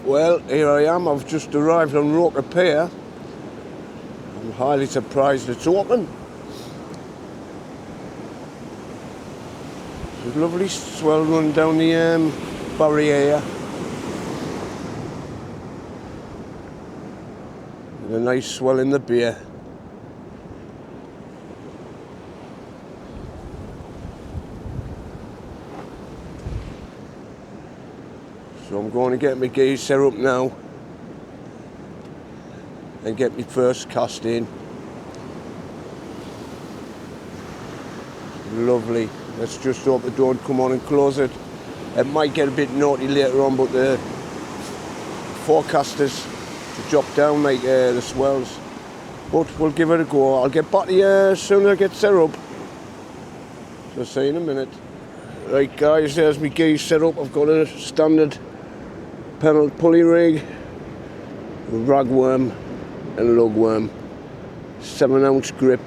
Well, here I am. I've just arrived on Roker Pier. I'm highly surprised it's open. There's a lovely swell run down the barrier. And a nice swell in the Pier. So I'm going to get my gear set up now and get my first cast in. Lovely. Let's just hope the door come on and close it. It might get a bit naughty later on, but the forecasters drop down like the swells. But we'll give it a go. I'll get back to you as soon as I get set up. So see you in a minute. Right guys, there's my gear set up. I've got a standard panel pulley rig, ragworm and lugworm, 7-ounce grip.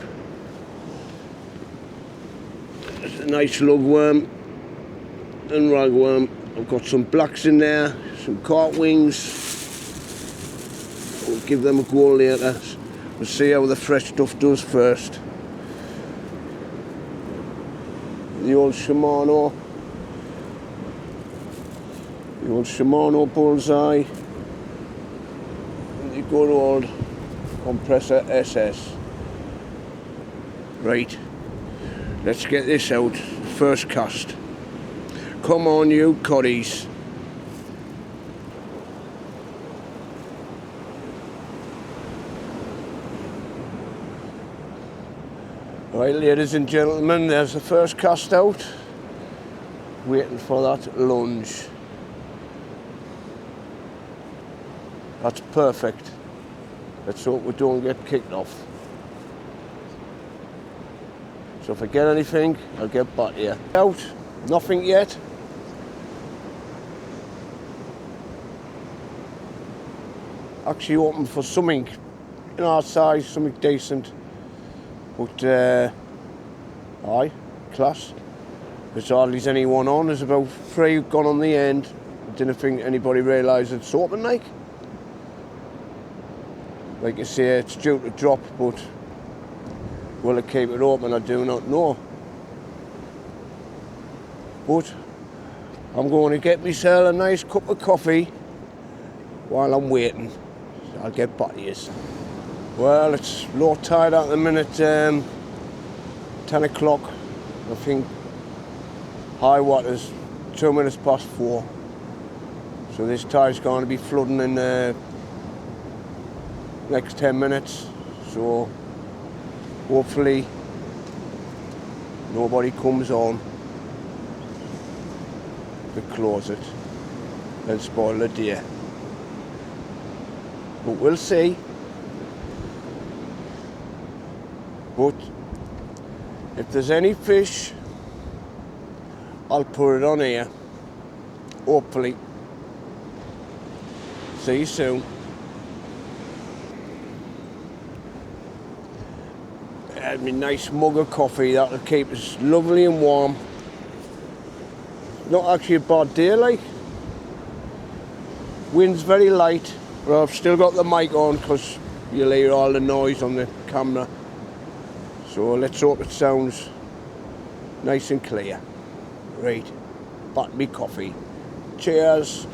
There's a nice lugworm and ragworm. I've got some blacks in there, some cart wings. We'll give them a go later. We'll see how the fresh stuff does first. The old Shimano bullseye, and the good old compressor SS. Right, let's get this out, first cast. Come on you coddies. Right ladies and gentlemen, there's the first cast out. Waiting for that lunge. That's perfect. Let's hope we don't get kicked off. So if I get anything, I'll get back to you. Out, nothing yet. Actually hoping for something in our size, something decent. But aye, class. There's hardly anyone on. There's about 3 gone on the end. I didn't think anybody realised it's open like. Like I say, it's due to drop, but will it keep it open? I do not know. But I'm going to get myself a nice cup of coffee while I'm waiting. So I'll get back to you. Well, it's low tide at the minute, 10 o'clock. I think high water's 2 minutes past 4. So this tide's going to be flooding in the next 10 minutes. So hopefully nobody comes on to close it and spoil the day. But we'll see. But if there's any fish, I'll put it on here. Hopefully. See you soon. Had me nice mug of coffee that'll keep us lovely and warm. Not actually a bad day, like. Wind's very light, but I've still got the mic on because you'll hear all the noise on the camera. So let's hope it sounds nice and clear. Right, back me coffee. Cheers.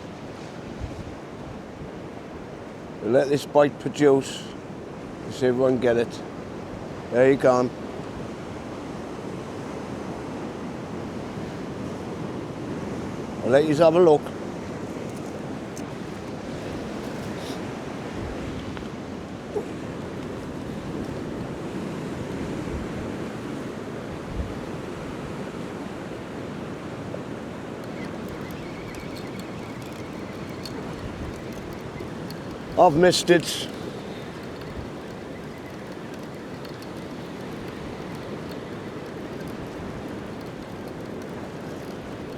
We'll let this bite produce. Let's see if everyone get it. There you go. I'll let you have a look. I've missed it.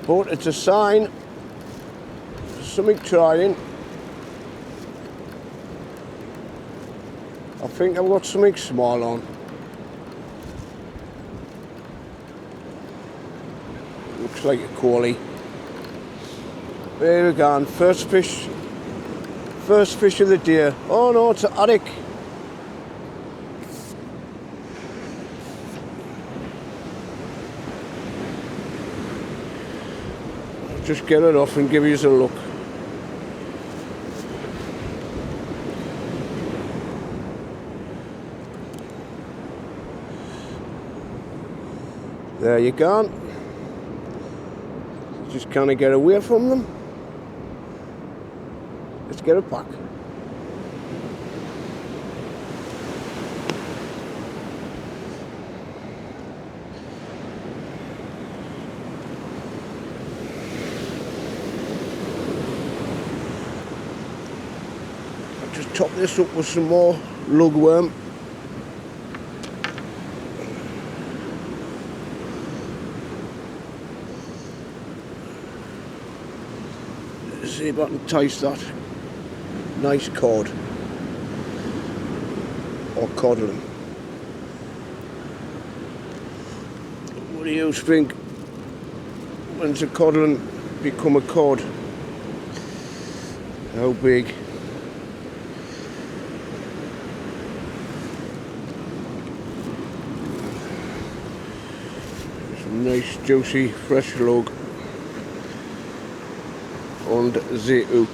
But it's a sign of something trying. I think I've got something small on. Looks like a collie. There we go, first fish First fish of the day. Oh no, it's an haddock. Just get it off and give you a look. There you go. Just kind of get away from them. Let's get it back. I'll just top this up with some more lugworm. See if I can taste that nice cod or codling. What do you think? When's a codling become a cod? How big? Some nice juicy fresh lug on the hook.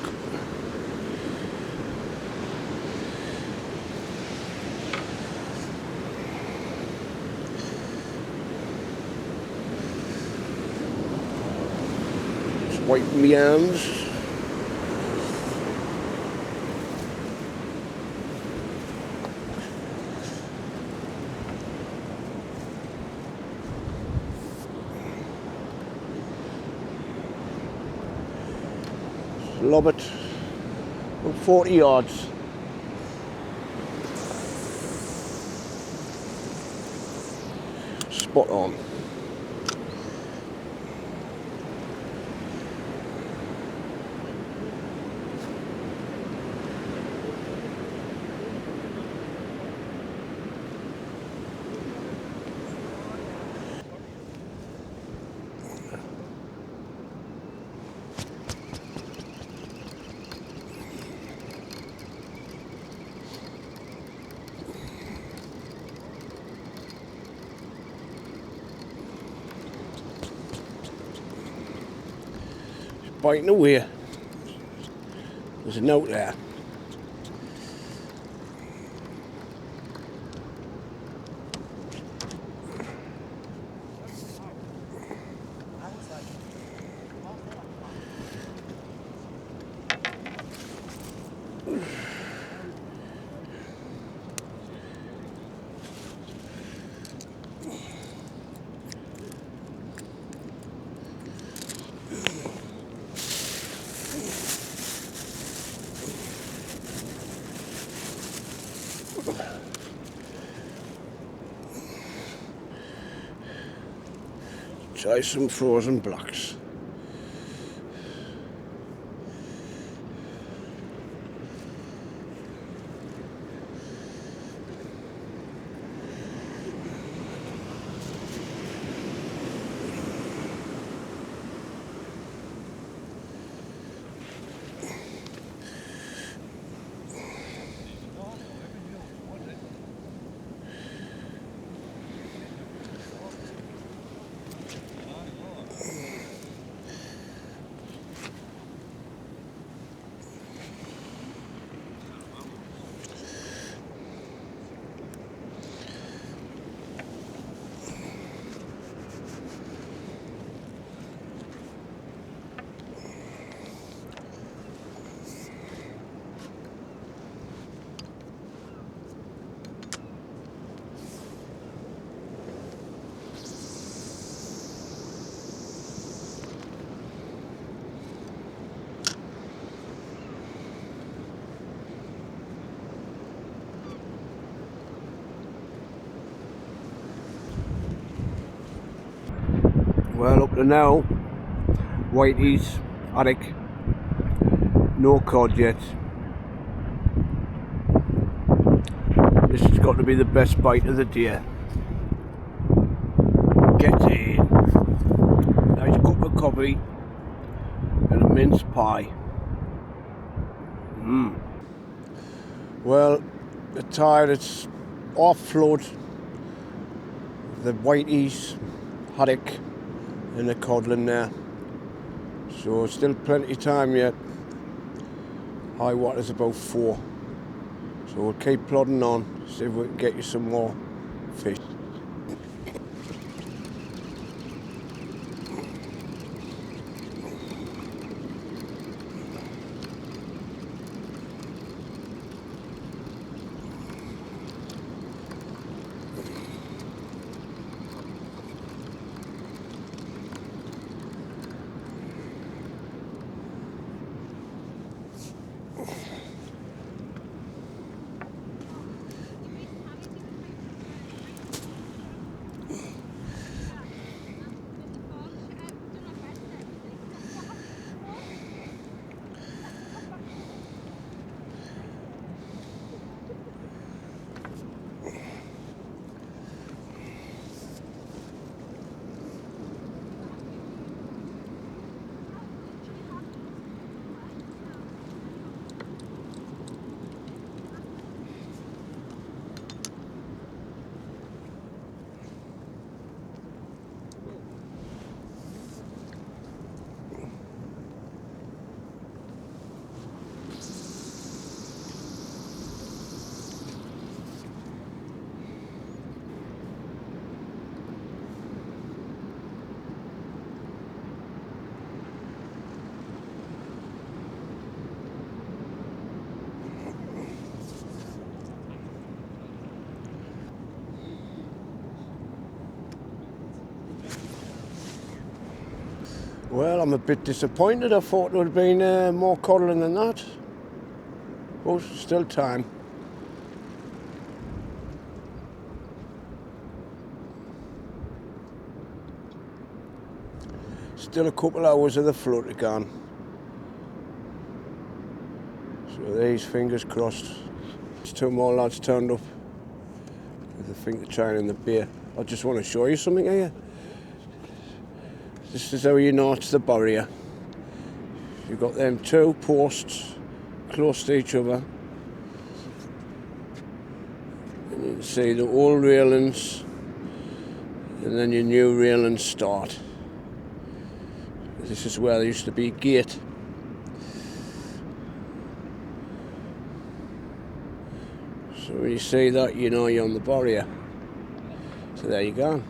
Just wipe my hands. Lob it about 40 yards. Spot on. Biting away. There's a note there. Try some frozen blacks. Well, up to now, whiteys, haddock, no cod yet. This has got to be the best bite of the day. Get in. Nice cup of coffee and a mince pie. Mmm. Well, the tide, it's off flood. The whiteys, haddock and the codlin there. So still plenty of time yet. High water's about 4. So we'll keep plodding on, see if we can get you some more fish. Well, I'm a bit disappointed. I thought there would have been more codling than that. But still time. Still a couple hours of the flood to go. So these fingers crossed. There's 2 more lads turned up. I think they're trying in the Pier. I just want to show you something here. This is how you know it's the barrier. You've got them 2 posts close to each other. And you can see the old railings and then your new railings start. This is where there used to be a gate. So when you see that, you know you're on the barrier. So there you go.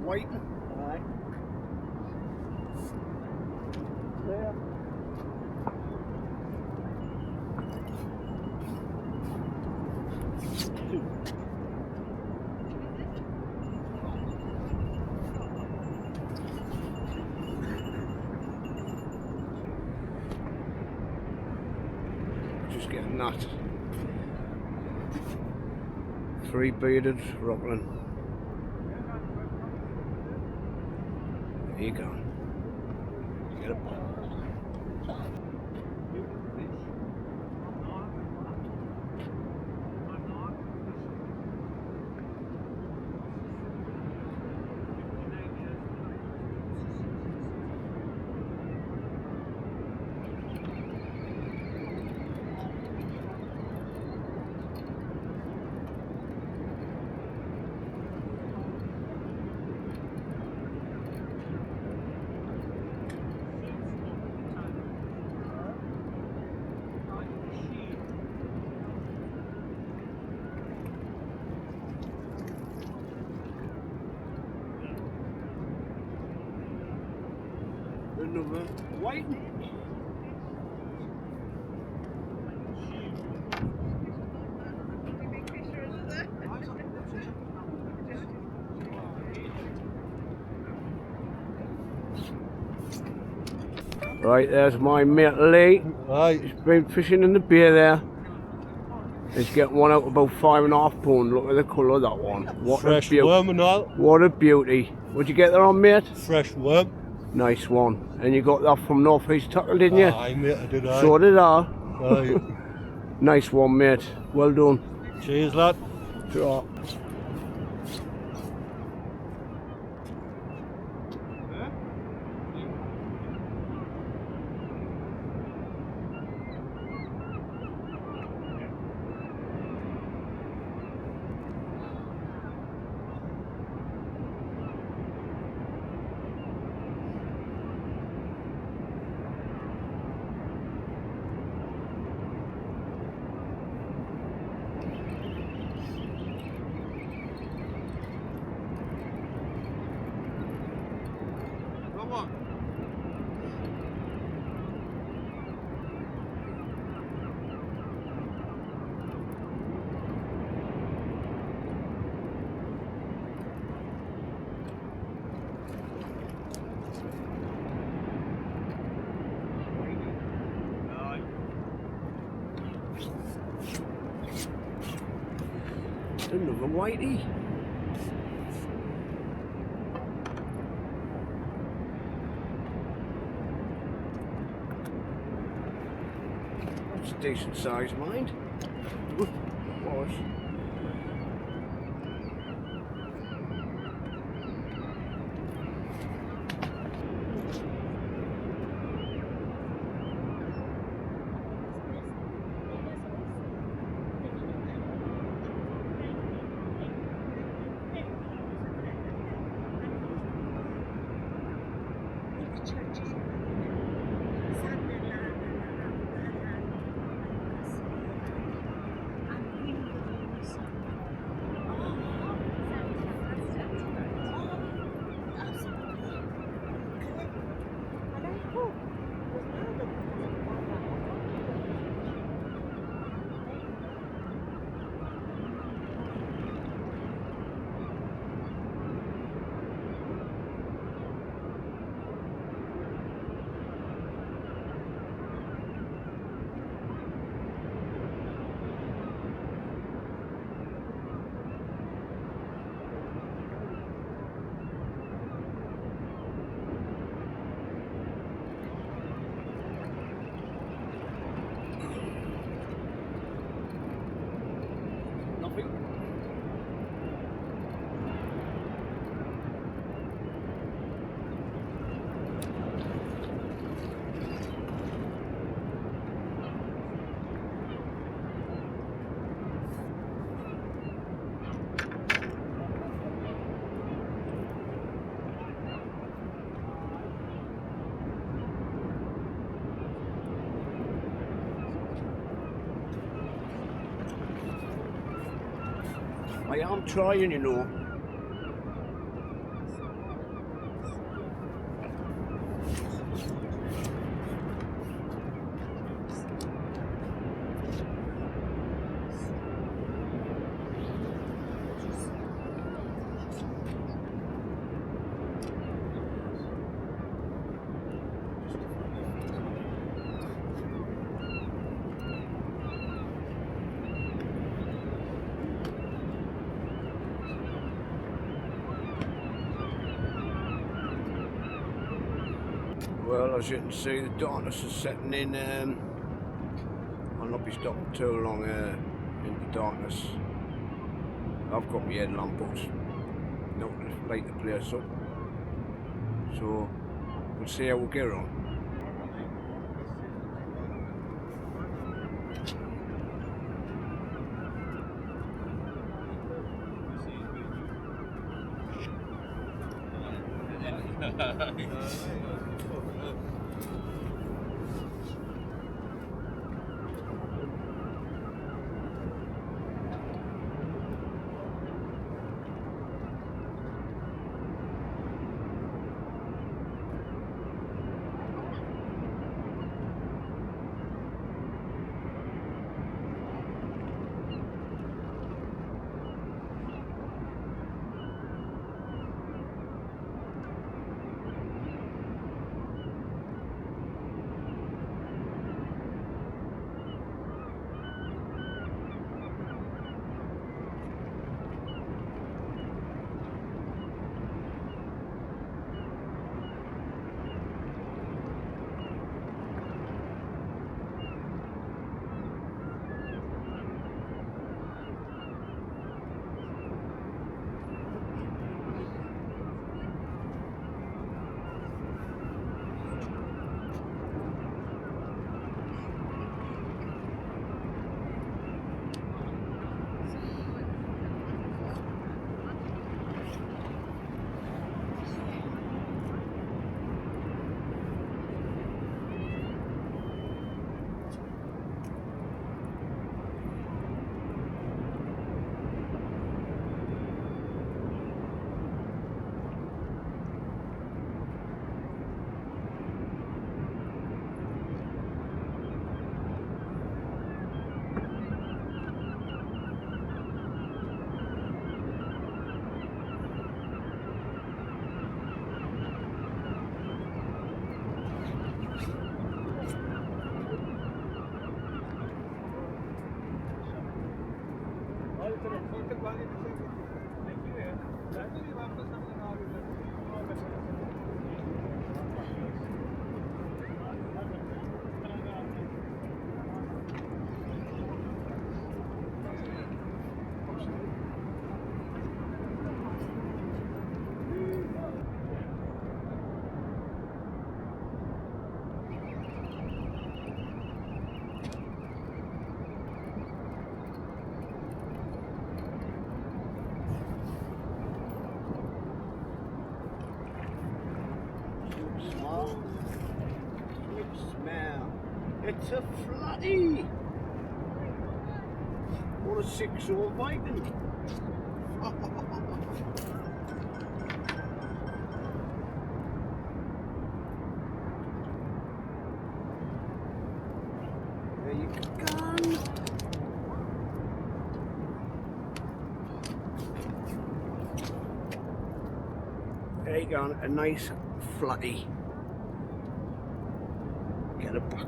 White. Aye. There. Just getting that. 3 bearded rockland. There you go. Get a ball. Another white. Right, there's my mate Lee. Right. He's been fishing in the Pier there. He's getting one out about 5.5 pound. Look at the colour of that one. What Fresh a beauty. worm and all. What a beauty. What'd you get there on, mate? Fresh worm. Nice one. And you got that from North East Tackle, didn't you? Aye, mate, I did. Aye. So did I. Aye. Nice one, mate. Well done. Cheers, lad. Sure. Another whitey. That's a decent size, mind. Was. I am trying, you know. Well, as you can see, the darkness is setting in. I'll not be stopping too long in the darkness. I've got my headlamp up, not to light the place up. So we'll see how we get on. Smell. It's a flatty. What a 6-year-old Viking. There you go. There you go, a nice flatty. Get it back.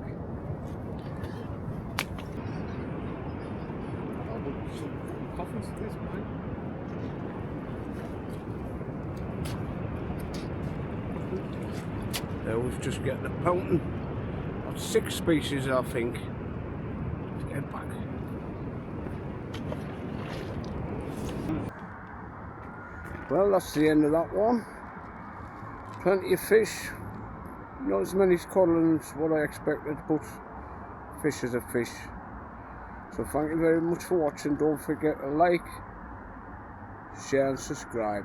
There we've just got the fountain. That's 6 species, I think. Let's get it back. Well, that's the end of that one. Plenty of fish. Not as many codling as what I expected, but fish is a fish. So thank you very much for watching. Don't forget to like, share and subscribe.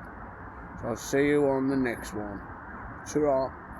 So I'll see you on the next one. Ta-ra.